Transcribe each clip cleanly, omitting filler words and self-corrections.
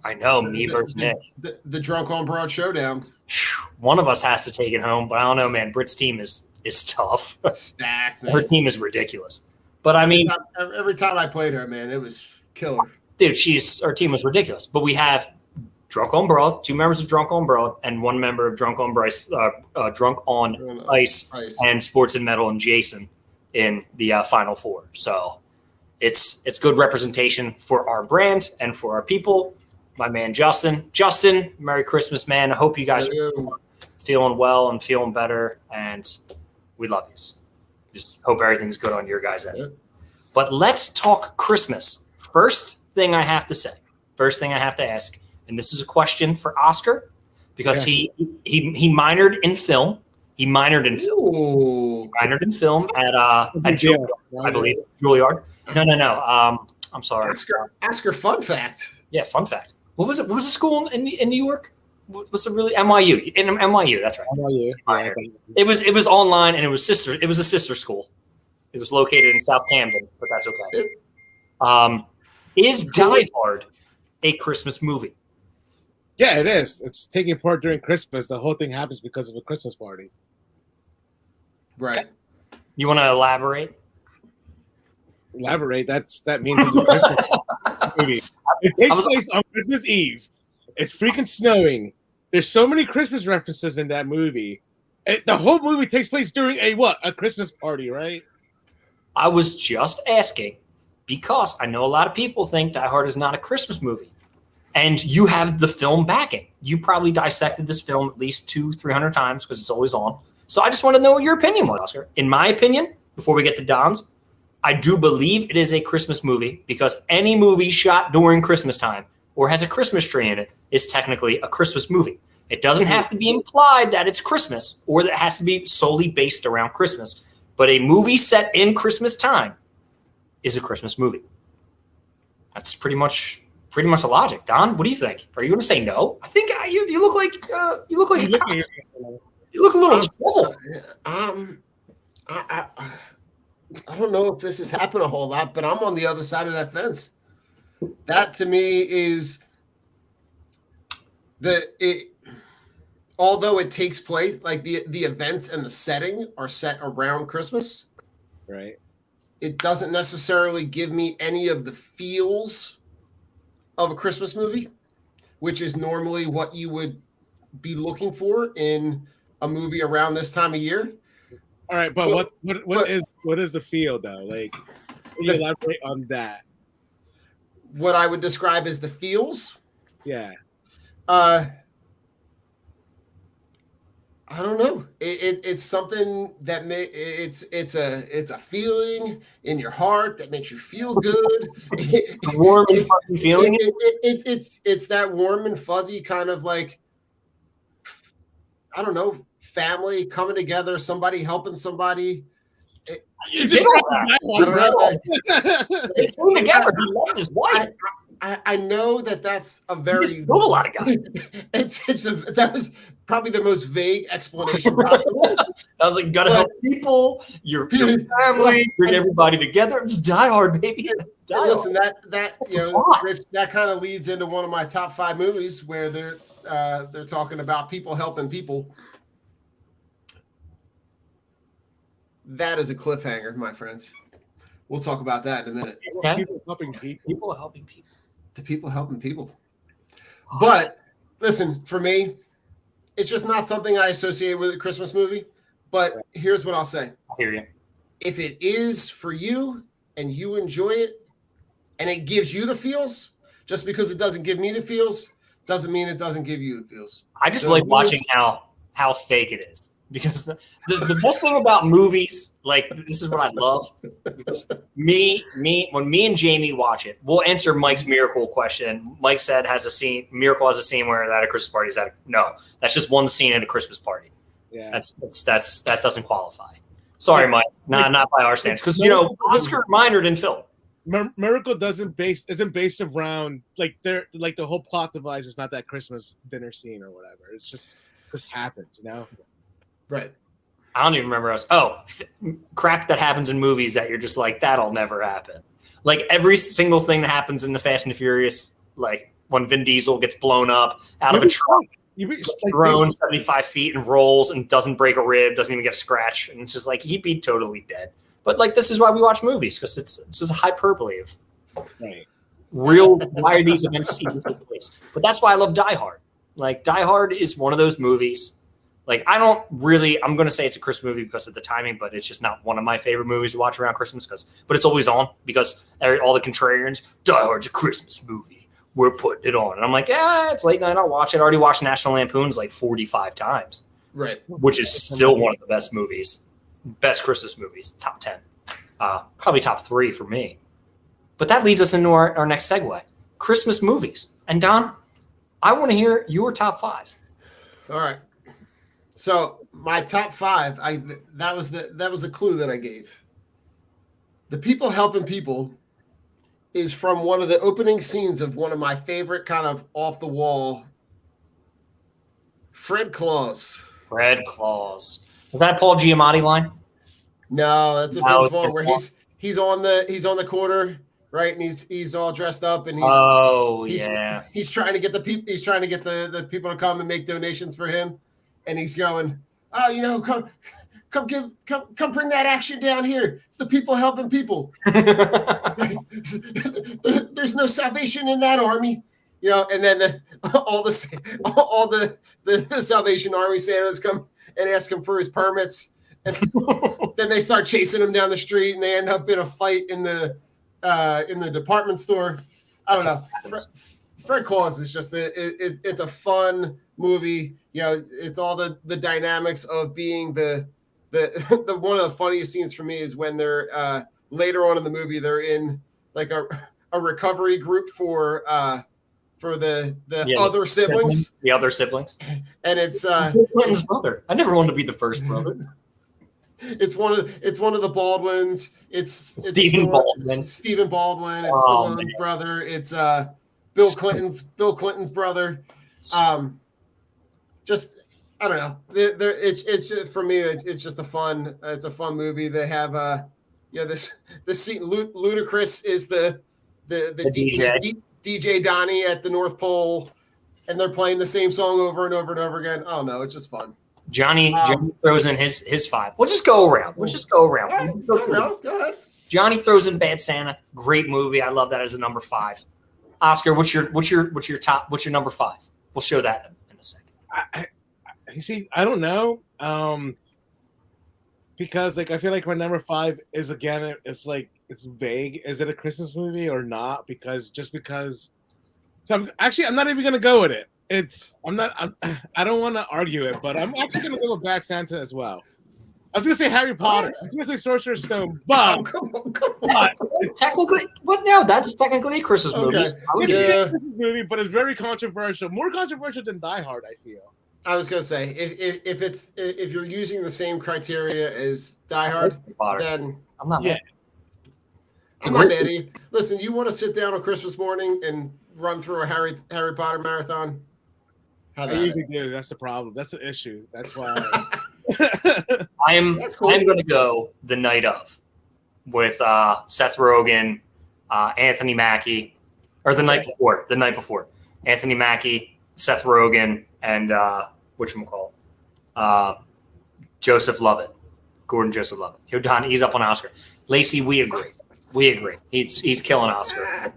I know, me versus Nick. The drunk on broad showdown. One of us has to take it home, but I don't know, man. Britt's team is tough. Stacked, man. Her team is ridiculous. But I mean, every time I played her, man, it was killer. Dude, our team was ridiculous. But we have Drunk on Broad, 2 members of Drunk on Broad, and 1 member of Drunk on Ice, and Sports and Metal and Jason in the Final 4. So it's good representation for our brand and for our people. My man Justin, Merry Christmas, man. I hope you guys are feeling well and feeling better, and we love you. Just hope everything's good on your guys' end. But let's talk Christmas. First thing I have to ask, and this is a question for Oscar, because he minored in film. He minored in film at Juilliard, I believe. Juilliard. No. I'm sorry. Oscar, fun fact. Yeah, fun fact. What was it? What was the school in New York? Was it really NYU? In NYU, that's right. NYU. Yeah, it was online, and it was a sister school. It was located in South Camden, but that's okay. Is Die Hard a Christmas movie? Yeah, it is. It's taking part during Christmas. The whole thing happens because of a Christmas party. Right. Okay. You want to elaborate? That means it's a Christmas movie. It takes place on Christmas Eve. It's freaking snowing. There's so many Christmas references in that movie. The whole movie takes place during a Christmas party, right? I was just asking because I know a lot of people think Die Hard is not a Christmas movie. And you have the film backing. You probably dissected this film at least 200-300 times because it's always on. So I just want to know what your opinion was, Oscar. In my opinion, before we get to Don's, I do believe it is a Christmas movie because any movie shot during Christmas time or has a Christmas tree in it is technically a Christmas movie. It doesn't have to be implied that it's Christmas or that it has to be solely based around Christmas. But a movie set in Christmas time is a Christmas movie. That's pretty much the logic. Don, what do you think? Are you going to say no? I think you look like you look a little troubled. I don't know if this has happened a whole lot, but I'm on the other side of that fence. That to me is although it takes place, like the events and the setting are set around Christmas, right? It doesn't necessarily give me any of the feels of a Christmas movie, which is normally what you would be looking for in a movie around this time of year. All right, but what is the feel though? Like, can you elaborate on that? What I would describe as the feels. Yeah. I don't know. It's something that it's a feeling in your heart that makes you feel good. Warm and fuzzy feeling. It's that warm and fuzzy kind of like, I don't know, family coming together, somebody helping somebody. They came together. He loved his wife. I know that's a very killed a lot of guys. That was probably the most vague explanation possible. I was like, gotta help people, your family, bring everybody together. Just Die Hard, baby. Listen, that Rich, that kind of leads into one of my top 5 movies where they're talking about people helping people. That is a cliffhanger, my friends. We'll talk about that in a minute. Okay. People helping people. People helping people. To people helping people. But listen, for me, it's just not something I associate with a Christmas movie. But here's what I'll say. I hear you. If it is for you and you enjoy it and it gives you the feels, just because it doesn't give me the feels, doesn't mean it doesn't give you the feels. I just like watching how fake it is. Because the best thing about movies, like this is what I love. When me and Jamie watch it, we'll answer Mike's Miracle question. Mike said Miracle has a scene where at a Christmas party is that no, that's just one scene at a Christmas party. Yeah, that doesn't qualify. Sorry, Mike, not by our standards, because Oscar minored in film. Miracle isn't based around the whole plot device is not that Christmas dinner scene or whatever. It's just happens, Right. I don't even remember us. Crap that happens in movies that you're just like, that'll never happen. Like every single thing that happens in the Fast and the Furious, like when Vin Diesel gets blown up out of a truck, thrown 75 feet and rolls and doesn't break a rib, doesn't even get a scratch, and it's just like he'd be totally dead. But like this is why we watch movies, because it's just a hyperbole of real. Why are these events even take place? But that's why I love Die Hard. Like Die Hard is one of those movies. Like I'm going to say it's a Christmas movie because of the timing, but it's just not one of my favorite movies to watch around Christmas but it's always on because all the contrarians, Die Hard's a Christmas movie. We're putting it on. And I'm like, yeah, it's late night. I'll watch it. I already watched National Lampoon's like 45 times. Right. Which is still one of the best movies. Best Christmas movies. Top 10. Probably top 3 for me. But that leads us into our next segue. Christmas movies. And Don, I want to hear your top 5. All right. So my top 5, that was the clue that I gave. The People Helping People is from one of the opening scenes of one of my favorite kind of off the wall Fred Claus. Fred Claus. Is that a Paul Giamatti line? No, that's a Vince Vaughn where he's on the corner, right? And he's all dressed up and he's trying to get the people the people to come and make donations for him. And he's going, oh, come bring that action down here. It's the people helping people. There's no salvation in that army, And then all the Salvation Army Santas come and ask him for his permits, and then they start chasing him down the street, and they end up in a fight in the department store. I don't know. Fred Claus is just it's a fun movie. It's all the dynamics of being the one of the funniest scenes for me is when they're later on in the movie they're in like a recovery group for the other siblings. The other siblings. And it's Clinton's brother. I never wanted to be the first brother. It's one of the Baldwins. It's Stephen Baldwin. Stephen Baldwin. It's Stallone's brother. It's Bill Clinton's brother. Just I don't know. It's for me. It's just a fun movie. They have this scene. Ludacris is the DJ Donnie at the North Pole, and they're playing the same song over and over and over again. Oh no, it's just fun. Johnny throws in his 5. We'll just go around. Go ahead. Johnny throws in Bad Santa. Great movie. I love that as a number 5. Oscar, what's your number 5? We'll show that in a second. You see, I don't know. Because I feel like my number 5 is again, it's vague. Is it a Christmas movie or not? Because so I'm not even gonna go with it. I don't want to argue it, but I'm actually gonna go with Bad Santa as well. I was gonna say Harry Potter. I was gonna say Sorcerer's Stone, but technically, that's technically a Christmas movie. Okay. It's a Christmas movie, but it's very controversial. More controversial than Die Hard, I feel. I was gonna say if you're using the same criteria as Die Hard, then I'm not mad. I'm not mad. Listen, you want to sit down on Christmas morning and run through a Harry Potter marathon? I usually do. That's the problem. That's the issue. That's why. I'm going to go the night of with Seth Rogen, Anthony Mackie, or the night before. Anthony Mackie, Seth Rogen, and whatchamacallit? Joseph Lovett, Gordon Joseph Lovett. Don, he's up on Oscar. Lacey, we agree. He's killing Oscar.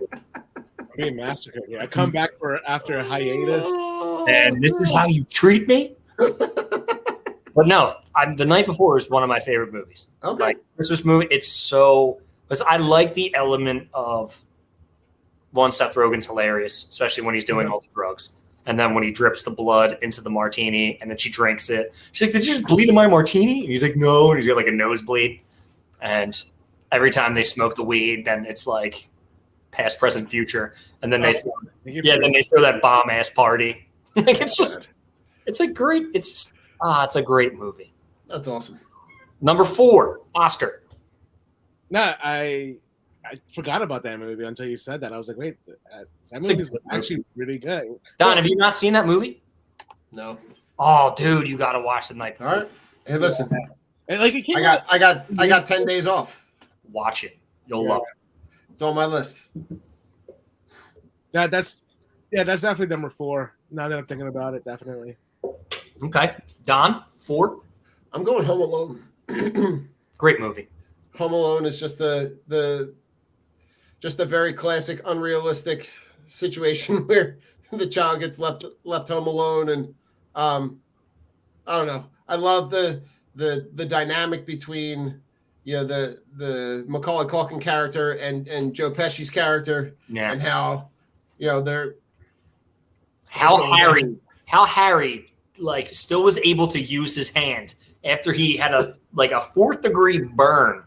Being massacred. Yeah, I come back after a hiatus. And this is how you treat me? But no, The Night Before is one of my favorite movies. Okay. Like Christmas movie, because I like the element of Seth Rogen's hilarious, especially when he's doing all the drugs. And then when he drips the blood into the martini and then she drinks it. She's like, did you just bleed in my martini? And he's like, no. And he's got like a nosebleed. And every time they smoke the weed, then it's like past, present, future. And then they throw that bomb ass party. Like it's a great movie. That's awesome. Number 4, Oscar. No, I forgot about that movie until you said that. I was like, wait, that movie is actually really good. Don, have you not seen that movie? No. Oh, dude, you got to watch The Night Before. All right. Hey, listen. And I got 10 days off. Watch it. You'll love it. It's on my list. That's Yeah, that's definitely number 4. Now that I'm thinking about it, definitely. Okay. Don, 4. I'm going Home Alone. Great movie. Home Alone is just just a very classic, unrealistic situation where the child gets left home alone, and I don't know. I love the dynamic between the Macaulay Culkin character and Joe Pesci's character, Yeah. and how they're how Harry like still was able to use his hand after he had a 4th degree burn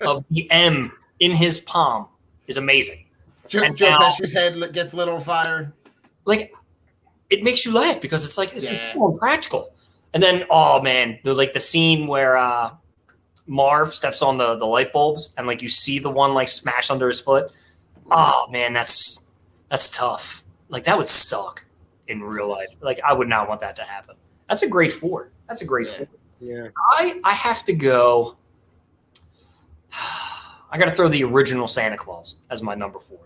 of the M in his palm is amazing. Joe Pesci's head gets lit on fire. Like, it makes you laugh because it's like, this is so impractical. And then, oh man, the scene where Marv steps on the light bulbs and like you see the one like smash under his foot. Oh man, that's tough. Like, that would suck in real life. Like, I would not want that to happen. That's a great 4. That's a great 4. Yeah. I have to go. I got to throw the original Santa Claus as my number 4.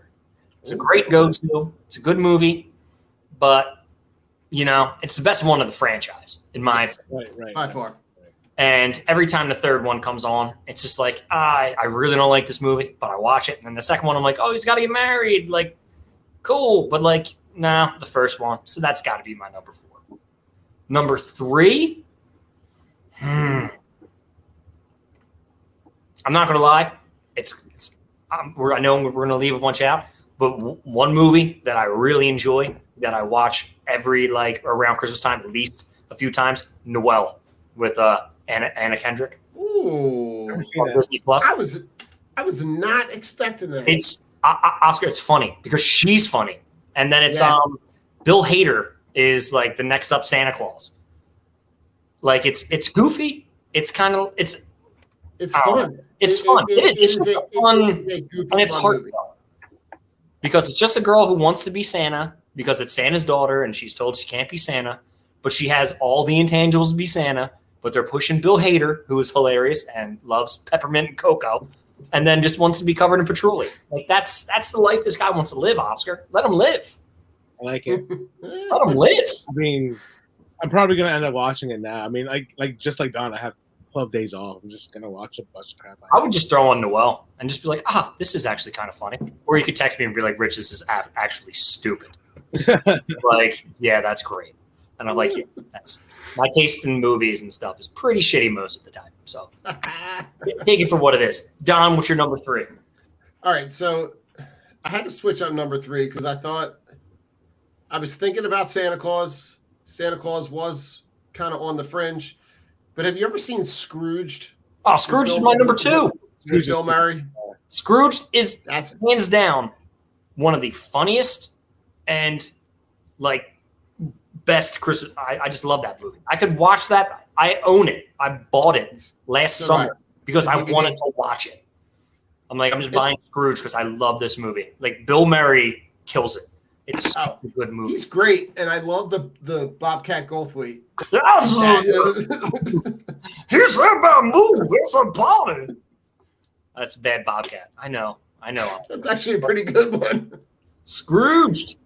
It's a great go-to. It's a good movie, but it's the best one of the franchise in my opinion. Right. By far. And every time the third one comes on, it's just like, I really don't like this movie, but I watch it. And then the second one, I'm like, oh, he's got to get married. Like, cool. But like, no, the first one. So that's got to be my number 4. Number 3. I'm not going to lie. I know we're going to leave a bunch out, but one movie that I really enjoy that I watch every around Christmas time, at least a few times, Noelle with Anna Kendrick. Ooh, Disney Plus. I was not expecting that. It's Oscar. It's funny because she's funny, and then it's Bill Hader is like the next up Santa Claus. Like it's goofy. It's kind of it's fun. It's fun. It's just fun, and it's heartfelt because it's just a girl who wants to be Santa because it's Santa's daughter, and she's told she can't be Santa, but she has all the intangibles to be Santa. But they're pushing Bill Hader, who is hilarious and loves peppermint and cocoa, and then just wants to be covered in patchouli. Like that's the life this guy wants to live, Oscar. Let him live. I like it. Let him live. I mean, I'm probably gonna end up watching it now. I mean, just like Don, I have 12 days off. I'm just gonna watch a bunch of crap. I would just throw on Noelle and just be like, this is actually kind of funny. Or you could text me and be like, Rich, this is actually stupid. Like, yeah, that's great. And I'm like, yeah, that's my taste in movies and stuff is pretty shitty most of the time. So take it for what it is. Don, what's your number 3? All right, so I had to switch up number 3 because I was thinking about Santa Claus. Santa Claus was kind of on the fringe. But have you ever seen Scrooged? Oh, Scrooge is my number 2. Bill Murray. Scrooge is hands down one of the funniest and best Christmas. I just love that movie. I could watch that. I own it. I bought it last summer because I wanted to watch it. I'm just buying Scrooge because I love this movie. Like, Bill Murray kills it. It's a good movie. He's great, and I love the Bobcat Goldthwait. Here's about move. It's a party. That's a bad Bobcat. I know. That's actually a pretty good one. Scrooged.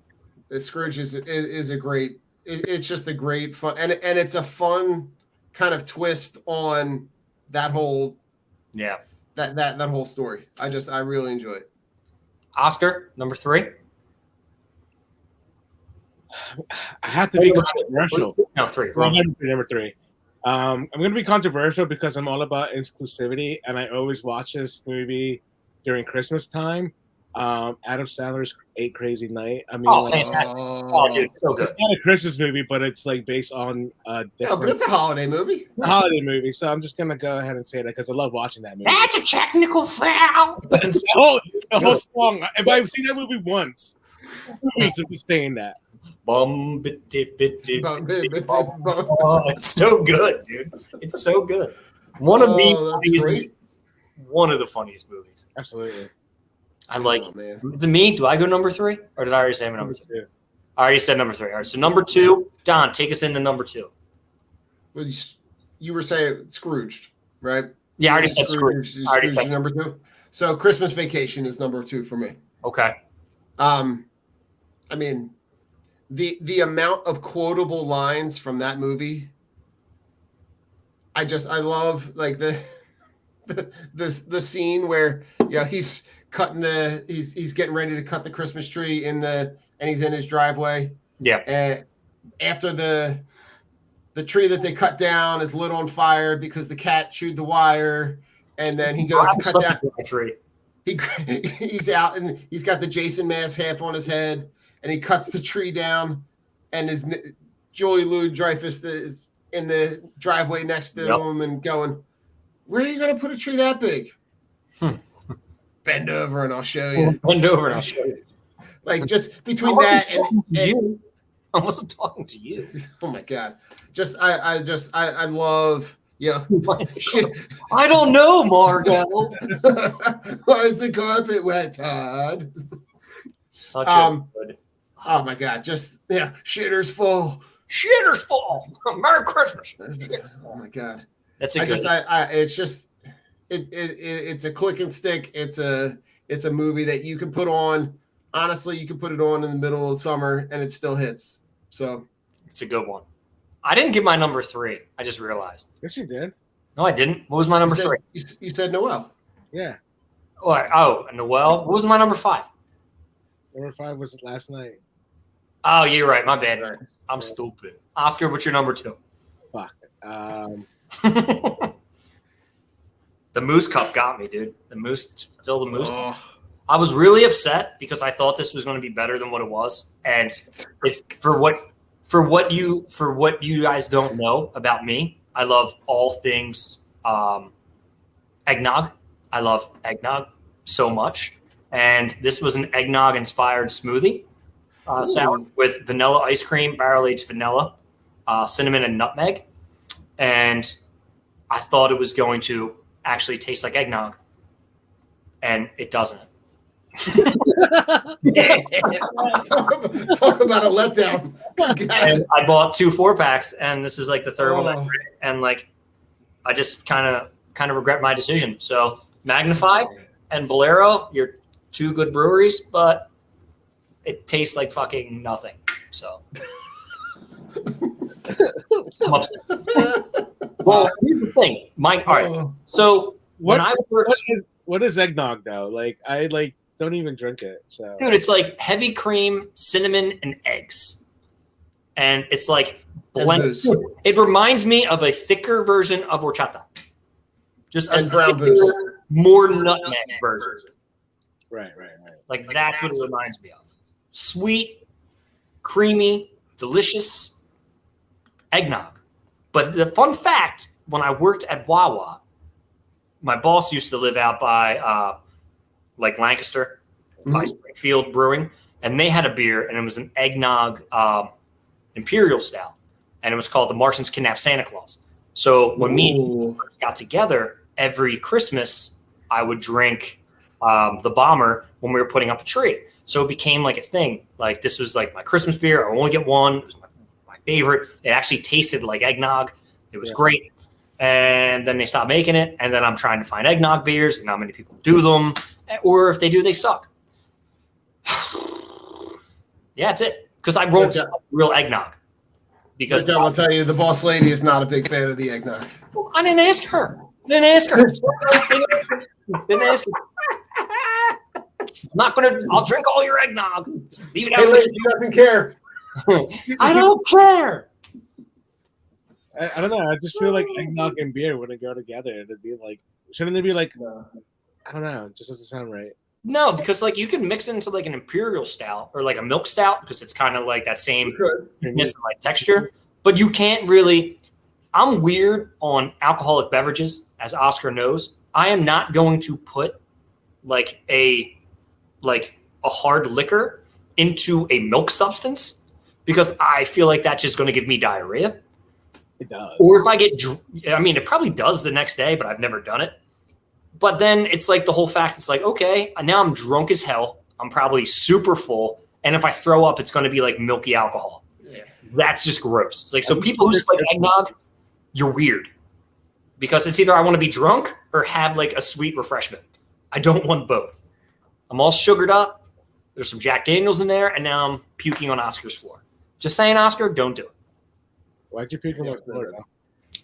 Scrooge is a great. It's just a great fun, and it's a fun kind of twist on that whole that whole story. I really enjoy it. Oscar, number 3. I have to be controversial. No, 3. Number 3. I'm going to be controversial because I'm all about inclusivity, and I always watch this movie during Christmas time. Adam Sandler's 8 Crazy Night. I mean, fantastic! Oh, dude, so good. It's not a Christmas movie, but it's based on different. But it's a holiday movie. A holiday movie, so I'm just gonna go ahead and say that because I love watching that movie. That's a technical foul. the whole song. If I've seen that movie once, it's just saying that. It's so good, dude. It's so good. One of the funniest movies. Absolutely. I like it. Man. Is it me? Do I go number 3? Or did I already say my number 2? I already said number 3. All right, so number 2, Don, take us into number 2. Well, you were saying Scrooged, right? Yeah, I already said Scrooge. Number 2. So Christmas Vacation is number 2 for me. Okay. I mean, the amount of quotable lines from that movie. I love like the scene where he's getting ready to cut the Christmas tree and he's in his driveway. Yeah. And after the tree that they cut down is lit on fire because the cat chewed the wire, and then he goes to cut down a tree. He's out and he's got the Jason mask half on his head, and he cuts the tree down, and his Julie Louis-Dreyfus is in the driveway next to him and going, "Where are you going to put a tree that big?" Bend over and I'll show you. Bend over and I'll show you. Like just between that and you. I wasn't talking to you. Oh my God! I love. Yeah. I don't know, Margot. Why is the carpet wet, Todd? Such a good. Oh my God! Shitter's full. Shitter's full. Merry Christmas. Oh my God! That's a good. It's a click and stick. It's a movie that you can put on. Honestly, you can put it on in the middle of summer and it still hits. So it's a good one. I didn't give my number 3. I just realized. Yes, you did. No, I didn't. What was my number 3? You said Noel. Yeah. Oh, Noel. What was my number 5? Number 5 was last night. Oh, you're right. My bad. Right. I'm stupid. Oscar, what's your number 2? Fuck. The Moose Cup got me, dude. Fill the Moose Cup. I was really upset because I thought this was going to be better than what it was, and for what you guys don't know about me, I love all things eggnog. I love eggnog so much, and this was an eggnog-inspired smoothie sour with vanilla ice cream, barrel-aged vanilla, cinnamon, and nutmeg, and I thought it was going to actually taste like eggnog, and it doesn't. Talk about a letdown. And I bought 2 4-packs, and this is like the third one, and like I just kind of regret my decision. So Magnify and Bolero, you're 2 good breweries, but it tastes like fucking nothing. So I'm upset. Well, here's the thing, Mike. All right, so what is eggnog though? Like I don't even drink it. So dude, it's like heavy cream, cinnamon, and eggs. And it's like blended. It reminds me of a thicker version of horchata. Just a brown booze. More nutmeg version. Right. Like that's what it reminds me of. Sweet, creamy, delicious eggnog. But the fun fact, when I worked at Wawa, my boss used to live out by like Lancaster, by Springfield Brewing, and they had a beer, and it was an eggnog imperial stout, and it was called the Martians Kidnapped Santa Claus. So when me and he first got together, every Christmas I would drink the Bomber when we were putting up a tree. So it became like a thing. Like this was like my Christmas beer. I only get one. It was my favorite. It actually tasted like eggnog. It was great. And then they stopped making it. And then I'm trying to find eggnog beers, and not many people do them. Or if they do, they suck. Yeah, that's it. Because I wrote real eggnog. Because I'll tell you, the boss lady is not a big fan of the eggnog. I didn't ask her. Didn't ask her. I'm not gonna. I'll drink all your eggnog. Just leave it out. He doesn't care. I don't care. I don't know. I just feel like eggnog and beer wouldn't go together. It'd be like, shouldn't they be like? I don't know. It just doesn't sound right. No, because like you can mix it into like an imperial stout or like a milk stout because it's kind of like that same like texture. But you can't really. I'm weird on alcoholic beverages, as Oscar knows. I am not going to put like a hard liquor into a milk substance because I feel like that's just going to give me diarrhea. It does. Or if I get, I mean, it probably does the next day, but I've never done it. But then it's like the whole fact, it's like, okay, now I'm drunk as hell. I'm probably super full. And if I throw up, it's going to be like milky alcohol. Yeah. That's just gross. It's like, so people who like eggnog, you're weird. Because it's either I want to be drunk or have like a sweet refreshment. I don't want both. I'm all sugared up. There's some Jack Daniels in there. And now I'm puking on Oscar's floor. Just saying, Oscar, don't do it. Why'd you pick him up Florida?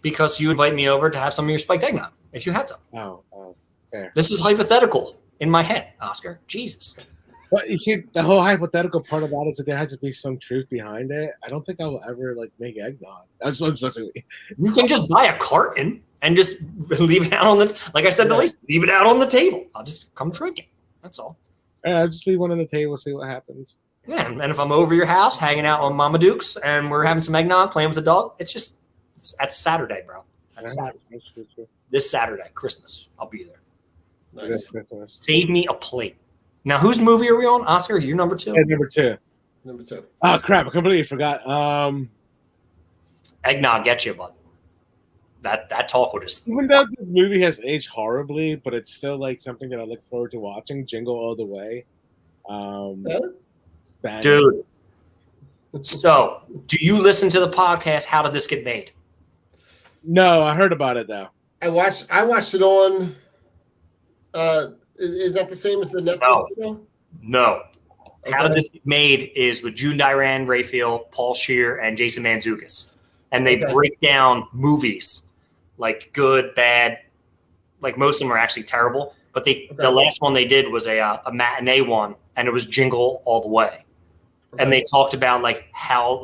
Because you invite me over to have some of your spiked eggnog, if you had some. Oh, fair. This is hypothetical in my head, Oscar. Jesus. But you see, the whole hypothetical part about it is that there has to be some truth behind it. I don't think I will ever make eggnog. That's what I'm supposed to. You can just buy a carton and just leave it out on the. Like I said, leave it out on the table. I'll just come drink it. That's all. I'll just leave one on the table, see what happens. Yeah, and if I'm over your house, hanging out on Mama Duke's, and we're having some eggnog, playing with the dog, that's Saturday, bro. That's Saturday. This Saturday, Christmas. I'll be there. Nice. Save me a plate. Now, whose movie are we on? Oscar, you're number 2? Yeah, number 2. Number 2. Oh, crap. I completely forgot. Eggnog, get you, bud. That talk would just. Even though this movie has aged horribly, but it's still something that I look forward to watching. Jingle All the Way. Dude. So, do you listen to the podcast? How did this get made? No, I heard about it though. I watched it on. Is that the same as the Netflix show? No. Okay. How did this get made is with June Diane Raphael, Paul Scheer, and Jason Mantzoukas. And they break down movies, like good, bad. Like most of them are actually terrible. But the last one they did was a matinee one, and it was Jingle All the Way. Okay. And they talked about how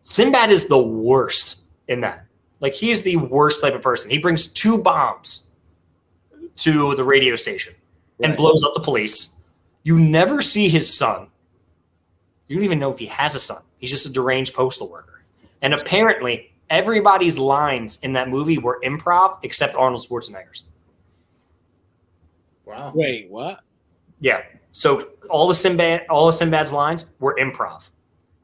Sinbad is the worst in that. He's the worst type of person. He brings 2 bombs to the radio station and blows up the police. You never see his son. You don't even know if he has a son. He's just a deranged postal worker. And apparently, everybody's lines in that movie were improv except Arnold Schwarzenegger's. Wow. Wait, what? Yeah. So all of Sinbad's lines were improv.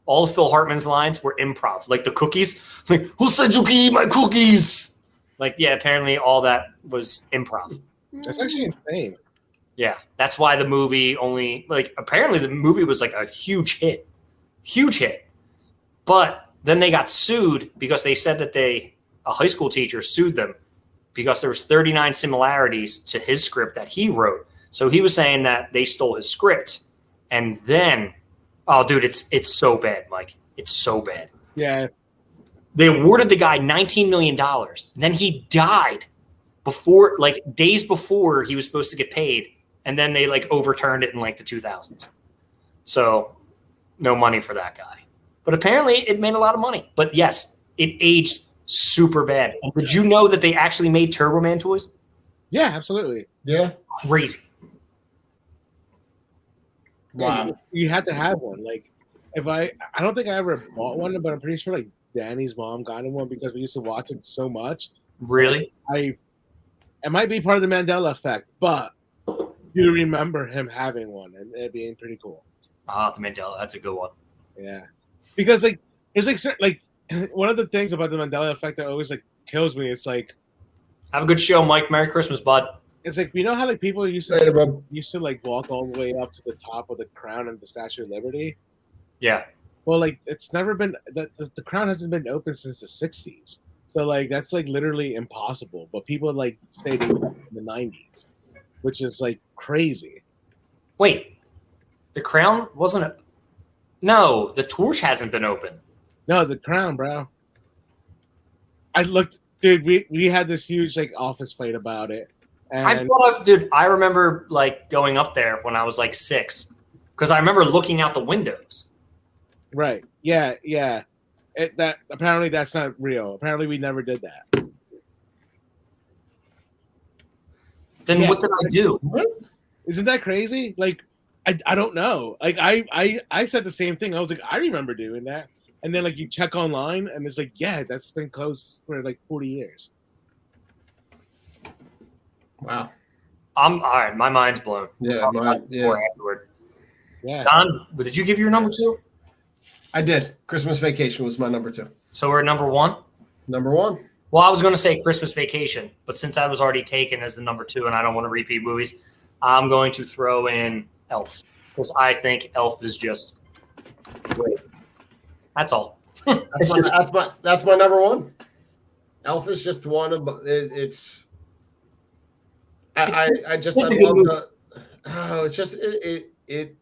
All of Phil Hartman's lines were improv. Like the cookies. Who said you can eat my cookies? Apparently all that was improv. That's actually insane. Yeah, that's why the movie apparently the movie was a huge hit. Huge hit. But then they got sued because they said that a high school teacher sued them because there was 39 similarities to his script that he wrote. So he was saying that they stole his script. And then, oh, dude, it's so bad, Mike. It's so bad. Yeah. They awarded the guy $19 million. Then he died days before he was supposed to get paid. And then they overturned it in the 2000s. So no money for that guy. But apparently it made a lot of money. But yes, it aged super bad. And did you know that they actually made Turbo Man toys? Yeah, absolutely. Yeah. Crazy. Wow. You had to have one. I don't think I ever bought one, but I'm pretty sure Danny's mom got him one because we used to watch it so much. Really? It might be part of the Mandela effect, but you remember him having one and it being pretty cool. Ah, the Mandela. That's a good one. Yeah. Because there's one of the things about the Mandela effect that always kills me. It's have a good show, Mike. Merry Christmas, bud. It's you know how people used to walk all the way up to the top of the crown and the Statue of Liberty? Yeah. Well, it's never been the crown hasn't been open since the 60s. So that's literally impossible. But people say they did it in the 90s, which is crazy. Wait, the crown wasn't No, the torch hasn't been open. No, the crown, bro. I looked, dude. We had this huge office fight about it. And I remember going up there when I was 6, because I remember looking out the windows. Right. Yeah. Yeah. That apparently that's not real. Apparently we never did that. Then what did I do? Isn't that crazy? I don't know. I said the same thing. I was I remember doing that. And then you check online and it's yeah, that's been closed for 40 years. Wow. I'm all right. My mind's blown. Yeah. Afterward. Yeah. Don, did you give your number 2? I did. Christmas Vacation was my number 2. So we're at number 1? Number 1. Well, I was going to say Christmas Vacation, but since I was already taken as the number 2 and I don't want to repeat movies, I'm going to throw in Elf because I think Elf is just great. That's all. That's my number 1. Elf is just one of it's. I just I love the. Oh, it's just it.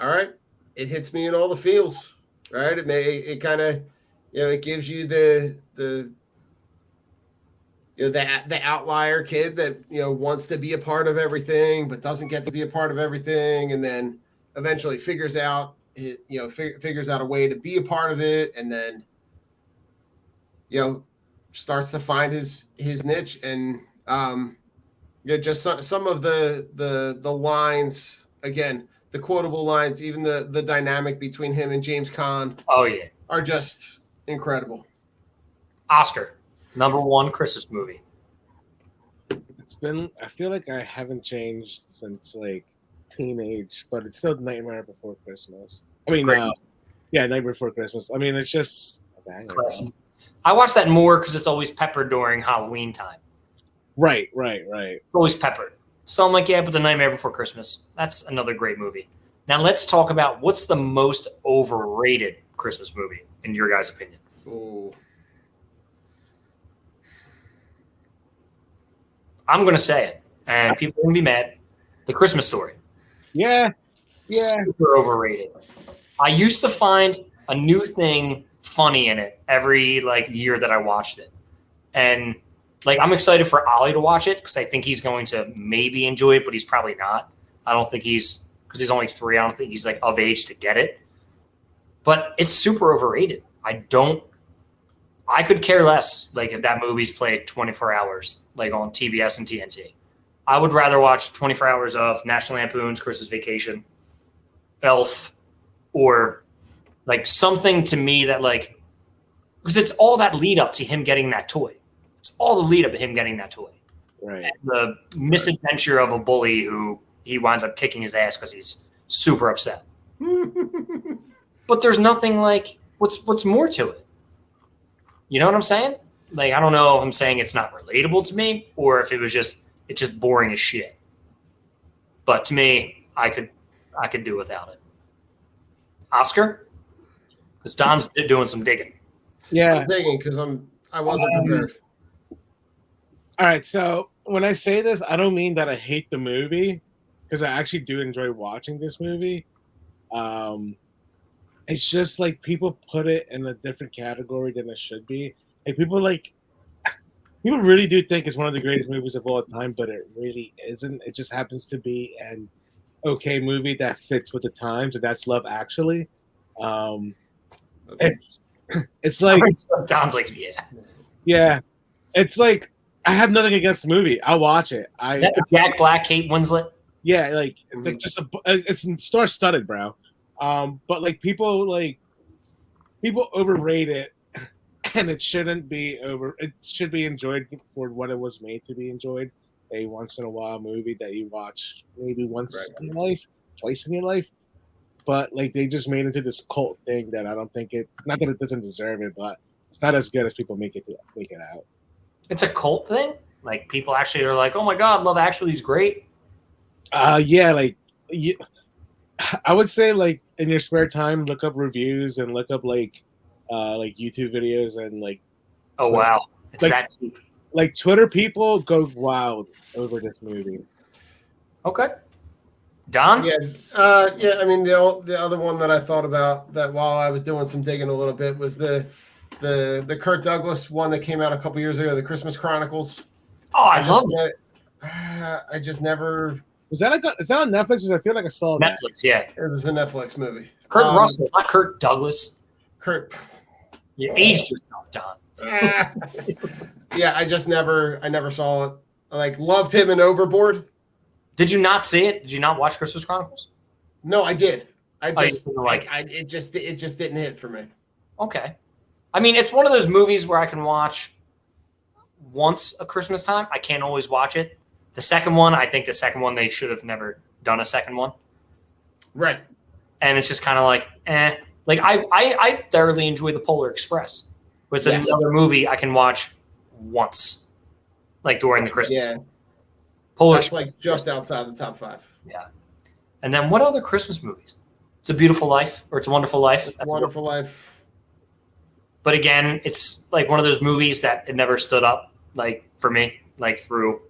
All right, it hits me in all the feels. right? It kind of, it gives you the the outlier kid that wants to be a part of everything but doesn't get to be a part of everything, and then eventually figures out figures out a way to be a part of it, and then starts to find his niche. And just some of the lines, again, the quotable lines, even the dynamic between him and James Caan, are just incredible. Oscar, #1 Christmas movie. I feel like I haven't changed since like teenage, but it's still Nightmare Before Christmas. I mean, Nightmare Before Christmas. I mean, it's just a banger. I watch that more because it's always peppered during Halloween time. Right. It's always peppered. So I'm like, but the Nightmare Before Christmas. That's another great movie. Now let's talk about what's the most overrated Christmas movie in your guys' opinion. Ooh. I'm going to say it, and people are going to be mad. The Christmas Story. Yeah. Super overrated. I used to find a new thing funny in it every year that I watched it. And I'm excited for Ollie to watch it because I think he's going to maybe enjoy it, but he's probably not. I don't think because he's only 3, I don't think he's of age to get it. But it's super overrated. I could care less if that movie's played 24 hours on TBS and TNT. I would rather watch 24 hours of National Lampoon's Christmas Vacation, Elf, or something to me that because it's all that lead up to him getting that toy. It's all the lead up to him getting that toy. Right. And the misadventure of a bully who he winds up kicking his ass because he's super upset. But there's nothing what's more to it. You know what I'm saying? I don't know if I'm saying it's not relatable to me or if it's just boring as shit. But to me, I could do without it. Oscar? Because Don's doing some digging. Yeah. I'm digging because I wasn't prepared. All right, so when I say this, I don't mean that I hate the movie because I actually do enjoy watching this movie. It's just people put it in a different category than it should be. People really do think it's one of the greatest movies of all time, but it really isn't. It just happens to be an okay movie that fits with the times, and that's Love Actually. It's Don's yeah. It's I have nothing against the movie. I'll watch it. Is that the Jack Black, Kate Winslet? Yeah, it's star-studded, bro. But people overrate it, and it shouldn't be over. It should be enjoyed for what it was made to be enjoyed. A once in a while movie that you watch maybe once in your life, twice in your life. But they just made it into this cult thing that I don't think it. Not that it doesn't deserve it, but it's not as good as people make it out. It's a cult thing. People actually are oh my god, Love Actually is great. Yeah, I would say in your spare time, look up reviews and look up YouTube videos and Oh wow, it's that deep. Twitter people go wild over this movie. Okay, Don. Yeah. I mean the other one that I thought about that while I was doing some digging a little bit was the Kirk Douglas one that came out a couple years ago, the Christmas Chronicles. Oh, I love it. I just never. Is that is that on Netflix? Because I feel like I saw that. Netflix, yeah. It was a Netflix movie. Kurt Russell, not Kirk Douglas. Kurt. You aged yourself, Don. Yeah, I never saw it. Loved him in Overboard. Did you not see it? Did you not watch Christmas Chronicles? No, I did. It just didn't hit for me. Okay. I mean, it's one of those movies where I can watch once a Christmas time. I can't always watch it. The second one, I think they should have never done a second one. Right. And it's just kind of eh. I thoroughly enjoy The Polar Express. It's another movie I can watch once, during the Christmas. Yeah. Polar That's Express. just outside the top 5. Yeah. And then what other Christmas movies? It's a Beautiful Life or It's a Wonderful Life. It's a Wonderful Life. But again, it's one of those movies that it never stood up for me through.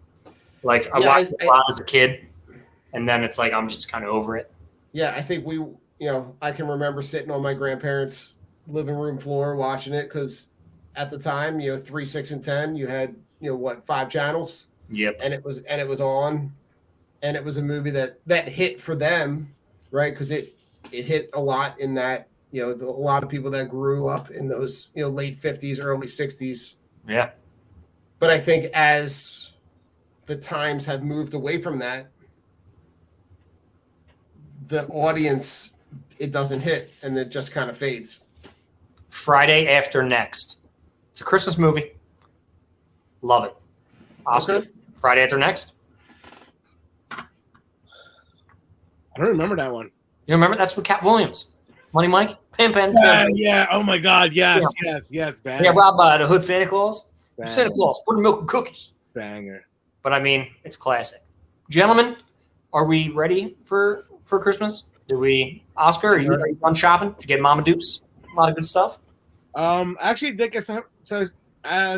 I watched it a lot as a kid, and then it's I'm just kind of over it. Yeah, I think I can remember sitting on my grandparents' living room floor watching it because at the time, 3, 6, and 10, you had 5 channels. Yep. And it was on, and it was a movie that hit for them, right? Because it hit a lot in that a lot of people that grew up in those late 50s, early 60s. Yeah. But I think as the times have moved away from that, the audience, it doesn't hit, and it just kind of fades. Friday After Next. It's a Christmas movie. Love it. Oscar. Okay. Friday After Next. I don't remember that one. You remember? That's with Cat Williams. Money Mike? Pam. Yeah. Oh my God. Yes. Banger. Yeah, Rob the Hood Santa Claus. Banger. Santa Claus. Put in milk and cookies. Banger. But I mean, it's classic. Gentlemen, are we ready for Christmas? Oscar, are you done shopping? Did you get Mama Dukes? A lot of good stuff. Actually, Dick, so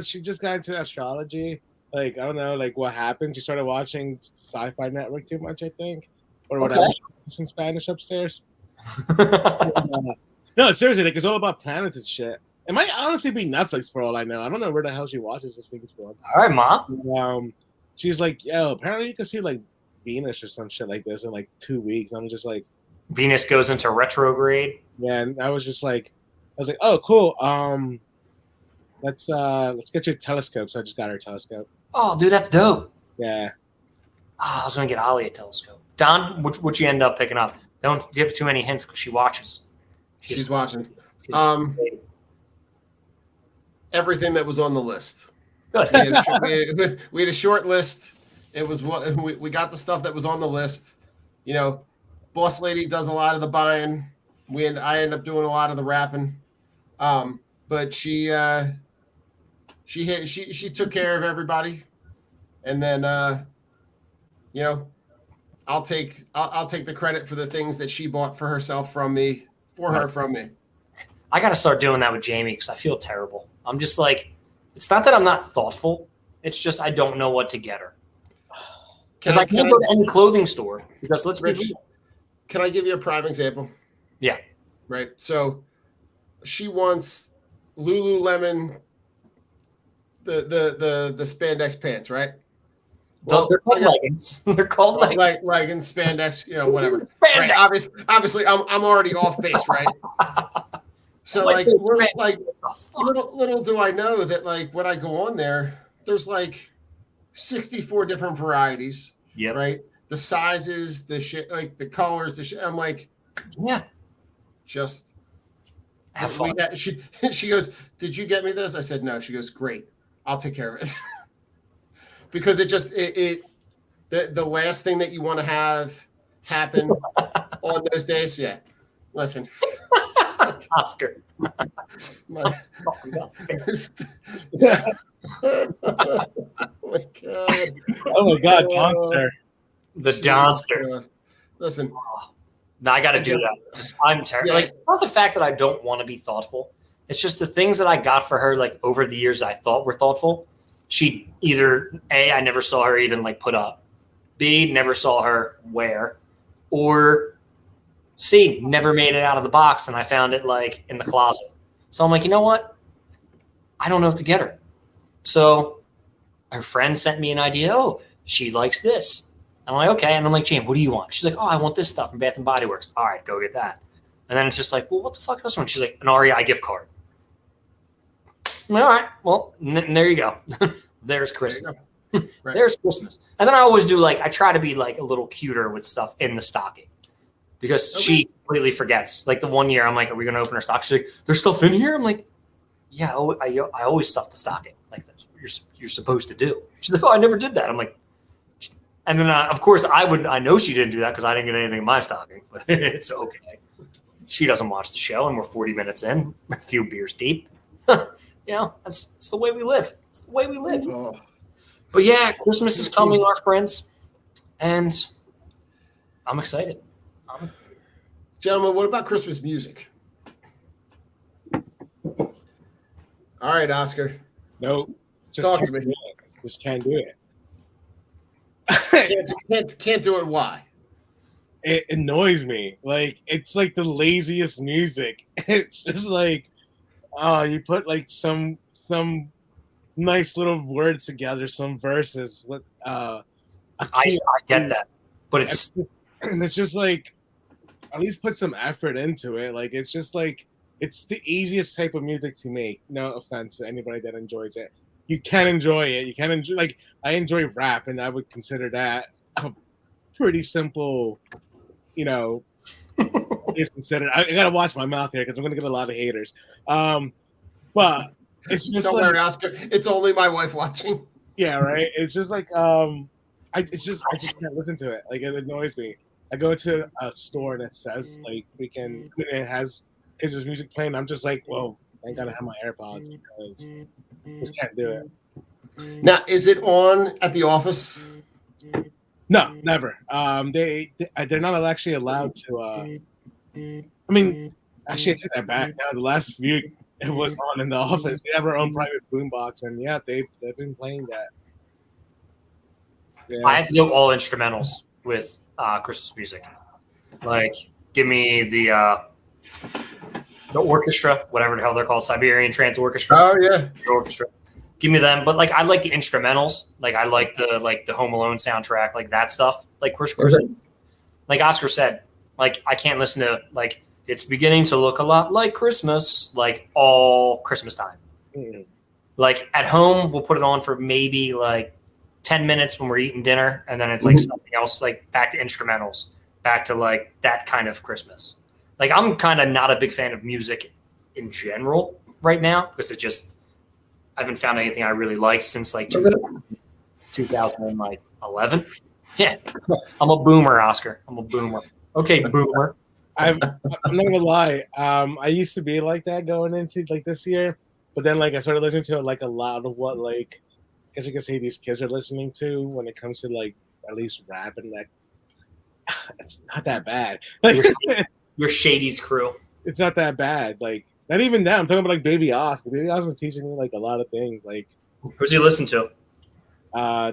she just got into astrology. Like, I don't know, like what happened. She started watching Sci-Fi Network too much, I think, or whatever. Okay. It's in Spanish upstairs. No, seriously, like it's all about planets and shit. It might honestly be Netflix for all I know. I don't know where the hell she watches this thing from. All right, Ma. She's like, yo, apparently you can see like Venus or some shit like this in like 2 weeks. I'm just like, Venus goes into retrograde. yeah, and I was like, oh, cool. Let's get your telescope. So I just got her telescope. Oh, dude, that's dope. Yeah. Oh, I was gonna get Ollie a telescope. Don, what you end up picking up? Don't give too many hints because she watches. She's watching. Everything that was on the list. Good. We had a short list. It was what we got the stuff that was on the list. Boss lady does a lot of the buying. I end up doing a lot of the rapping. But she took care of everybody, and then I'll take the credit for the things that she bought for herself from me. I got to start doing that with Jamie because I feel terrible. I'm just like, it's not that I'm not thoughtful. It's just I don't know what to get her. Because I can't go to any clothing store because let's be real. Can I give you a prime example? Yeah. Right. So she wants Lululemon, the spandex pants, right? Well, they're called leggings. They're called leggings. Leggings, spandex, whatever. Right. Obviously, I'm already off base, right? So little do I know that when I go on there, there's 64 different varieties. Yeah. Right. The sizes, the shit, the colors, the shit. I'm like, yeah. Just have fun. She goes, "Did you get me this?" I said, "No." She goes, "Great, I'll take care of it." Because the last thing that you want to have happen on those days. Yeah. Listen. Oscar. Oh my God, monster. The Donster. Listen. No, I got to do that. I'm terrible. Yeah. Not the fact that I don't want to be thoughtful. It's just the things that I got for her, over the years I thought were thoughtful. She either A, I never saw her even put up. B, never saw her wear. Or C, never made it out of the box and I found it in the closet. So I'm like, you know what? I don't know what to get her. So her friend sent me an idea. Oh, she likes this. I'm like, okay. And I'm like, Jane, what do you want? She's like, oh, I want this stuff from Bath & Body Works. All right, go get that. And then it's just well, what the fuck else one? She's like, an REI gift card. I'm like, all right, well, there you go. There's Christmas. Right. There's Christmas. And then I always do I try to be a little cuter with stuff in the stocking because she completely forgets. The one year I'm like, are we going to open her stocking? She's like, there's stuff in here? I'm like, yeah, I always stuff the stocking. That's what you're supposed to do. She's like, oh, I never did that. I'm like, and then of course I know she didn't do that because I didn't get anything in my stocking, but it's okay. She doesn't watch the show and we're 40 minutes in, a few beers deep. It's the way we live. It's the way we live. Oh. But yeah, Christmas is coming, our friends, and I'm excited. Gentlemen, what about Christmas music? All right, Oscar. No, talk to me. Just can't do it. Can't do it. Why? It annoys me. It's the laziest music. It's just Oh, you put like some nice little words together, some verses with I get that, but it's and it's just like at least put some effort into it. Like it's just like it's the easiest type of music to make. No offense to anybody that enjoys it. You can enjoy it. You can enjoy like I enjoy rap, and I would consider that a pretty simple, you know. Just consider. I gotta watch my mouth here because I'm gonna get a lot of haters. But it's just Don't like, worry, Oscar. It's only my wife watching. yeah, right. It's just like I just can't listen to it. Like it annoys me. I go to a store that says like it has kids' music playing. I'm just like, well, I gotta have my AirPods because I just can't do it. Now, is it on at the office? No, never. They're not actually allowed to. I mean, actually, I take that back. Now the last few it was on in the office. We have our own private boombox, and yeah, they've been playing that. Yeah. I have to do all instrumentals with Christmas music. Like, give me the orchestra, whatever the hell they're called, Siberian Trance Orchestra. Oh yeah, the orchestra. Give me them. But like, I like the instrumentals. Like, I like the Home Alone soundtrack, like that stuff. Like Christmas. Like Oscar said, like I can't listen to like it's beginning to look a lot like Christmas, like all Christmas time. Mm-hmm. Like at home, we'll put it on for maybe like 10 minutes when we're eating dinner, and then it's like something else, like back to instrumentals, back to like that kind of Christmas. Like I'm kind of not a big fan of music in general right now because I haven't found anything I really like since like 2011. Yeah, I'm a boomer, Oscar. I'm a boomer. Okay, boomer. I'm not gonna lie. I used to be like that going into like this year, but then like I started listening to like a lot of what like I guess you can say these kids are listening to when it comes to like at least rap and like it's not that bad. Like your Shady's crew. It's not that bad. Like not even that. I'm talking about like Baby Oscar. Baby Oscar was teaching me like a lot of things. Like who's he listen to?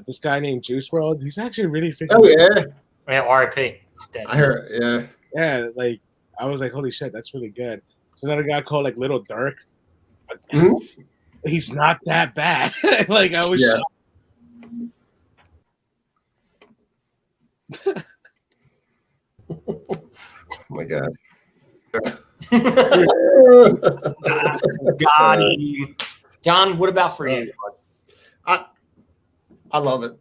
This guy named Juice WRLD. He's actually really freaking. Oh yeah. Yeah, R.I.P. He's dead. I heard. Yeah. Yeah, like I was like, holy shit, that's really good. So another guy called like Little Dirk. He's not that bad. Like I was shocked. Oh my god. Got him. John, what about for you? I love it.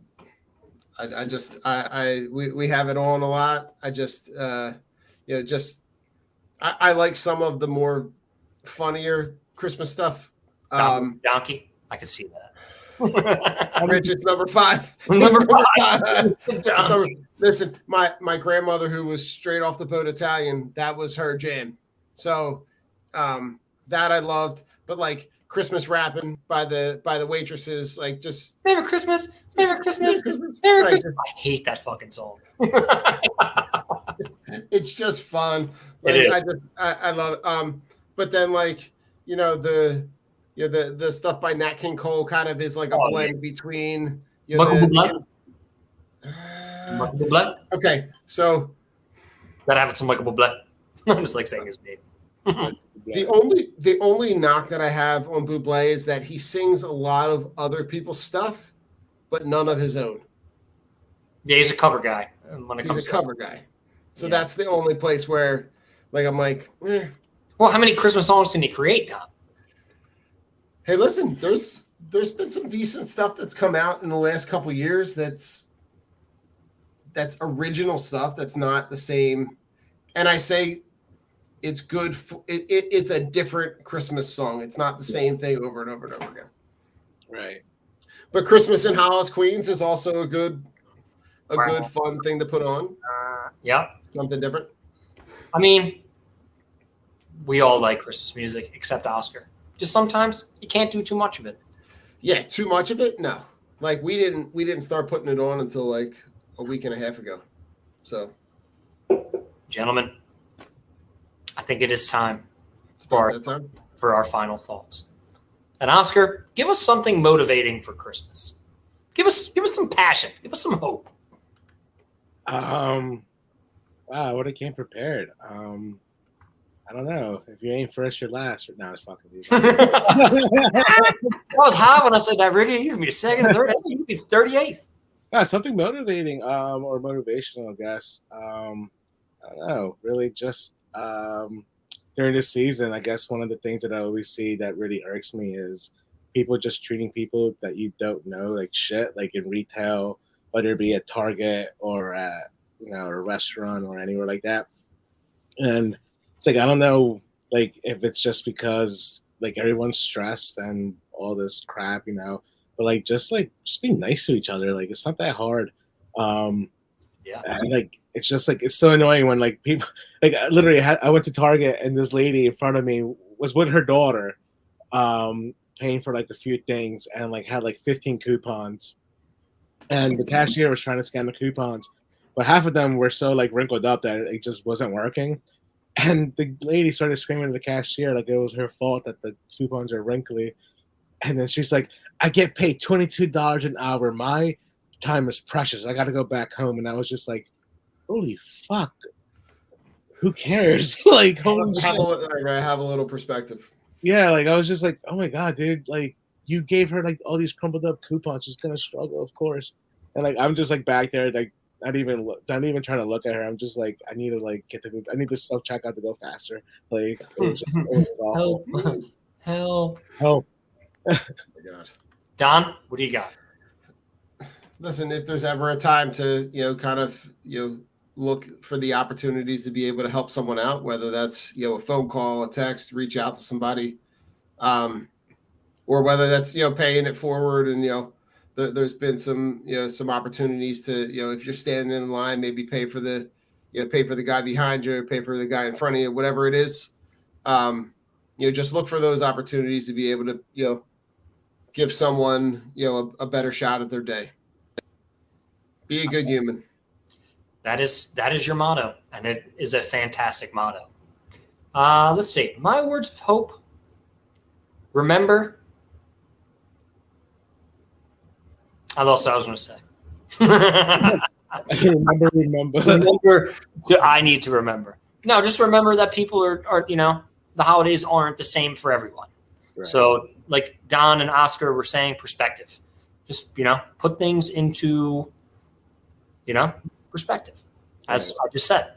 We have it on a lot. I like some of the more funnier Christmas stuff. Donkey, I can see that. Rich, it's number 5. Number 5. So, listen, my grandmother, who was straight off the boat Italian, that was her jam. So that I loved. But like Christmas rapping by the waitresses, like just Merry Christmas, Merry Christmas, Merry Christmas. I hate that fucking song. It's just fun. Like, it is. I love it. But then like the stuff by Nat King Cole kind of is like a blend between Michael Bublé. Okay, so gotta have some Michael Bublé. I'm just like saying his name. The only knock that I have on Bublé is that he sings a lot of other people's stuff, but none of his own. Yeah, he's a cover guy. He's a cover guy. So that's the only place where, like, I'm like, eh. Well, how many Christmas songs can he create, Tom? Hey, listen, there's been some decent stuff that's come out in the last couple of years that's original stuff that's not the same. And I say it's good. It's a different Christmas song. It's not the same thing over and over and over again. Right. But Christmas in Hollis, Queens is also a good fun thing to put on. Yeah. Something different. I mean, we all like Christmas music except Oscar. Just sometimes you can't do too much of it. Yeah, too much of it? No. Like we didn't start putting it on until like a week and a half ago. So, gentlemen, I think it is time for our final thoughts. And Oscar, give us something motivating for Christmas. Give us some passion. Give us some hope. Wow, what I came prepared. I don't know. If you ain't first, you're last. Now it's fucking. I was high when I said that, Ricky. You give me a second, third, you give me 38th. Something motivating, or motivational, I guess. I don't know. Really, just during this season, I guess one of the things that I always see that really irks me is people just treating people that you don't know like shit, like in retail, whether it be at Target or at a restaurant or anywhere like that. And it's like I don't know, like if it's just because like everyone's stressed and all this crap, but like just be nice to each other. Like it's not that hard. Yeah. And like it's just like it's so annoying when like people like I went to Target and this lady in front of me was with her daughter, paying for like a few things and like had like 15 coupons, and the cashier was trying to scan the coupons, but half of them were so like wrinkled up that it just wasn't working. And the lady started screaming at the cashier like it was her fault that the coupons are wrinkly. And then she's like, I get paid $22 an hour. My time is precious. I got to go back home. And I was just like, holy fuck. Who cares? Like, holy shit. Have a little perspective. Yeah, like I was just like, oh my God, dude. Like, you gave her like all these crumpled up coupons. She's going to struggle, of course. And like, I'm just like back there, like, not even trying to look at her. I'm just like, I need to like I need this self checkout to go faster. Like, it was awful. Help. Oh my God. Don, what do you got? Listen, if there's ever a time to, kind of, look for the opportunities to be able to help someone out, whether that's, a phone call, a text, reach out to somebody, or whether that's, paying it forward. And, there's been some, some opportunities to, if you're standing in line, maybe pay for the guy behind you, pay for the guy in front of you, whatever it is. Just look for those opportunities to be able to, give someone, a better shot at their day. Be a good human. That is your motto, and it is a fantastic motto. Let's see. My words of hope. Remember. I lost what I was going to say. Remember. I need to remember. No, just remember that people are the holidays aren't the same for everyone. Right. So like Don and Oscar were saying, perspective. Just, put things into, perspective. As I just said.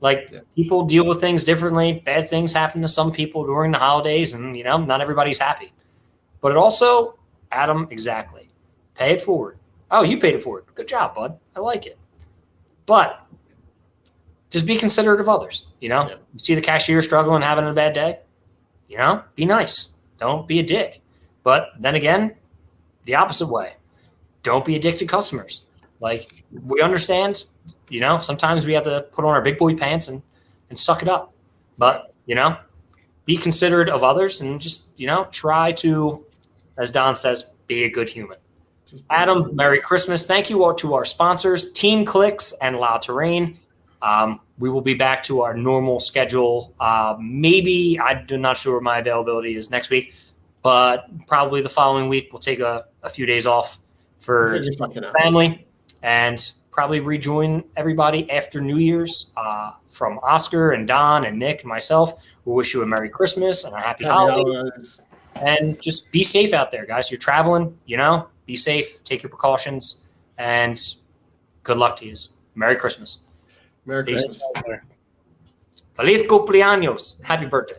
Like people deal with things differently. Bad things happen to some people during the holidays and, not everybody's happy. But it also, Adam, exactly. Pay it forward. Oh, you paid it forward. Good job, bud. I like it. But just be considerate of others. You see the cashier struggling, having a bad day. Be nice. Don't be a dick. But then again, the opposite way. Don't be a dick to customers. Like, we understand, sometimes we have to put on our big boy pants and suck it up. But, be considerate of others and just, try to, as Don says, be a good human. Adam, Merry Christmas. Thank you all to our sponsors, Team Clicks and La Touraine. We will be back to our normal schedule. Maybe, I'm not sure what my availability is next week, but probably the following week we'll take a few days off for family and probably rejoin everybody after New Year's. From Oscar and Don and Nick and myself, we wish you a Merry Christmas and a happy holidays. And just be safe out there, guys. You're traveling, be safe, take your precautions, and good luck to you. Merry Christmas. Merry Christmas. Feliz cumpleaños. Happy birthday.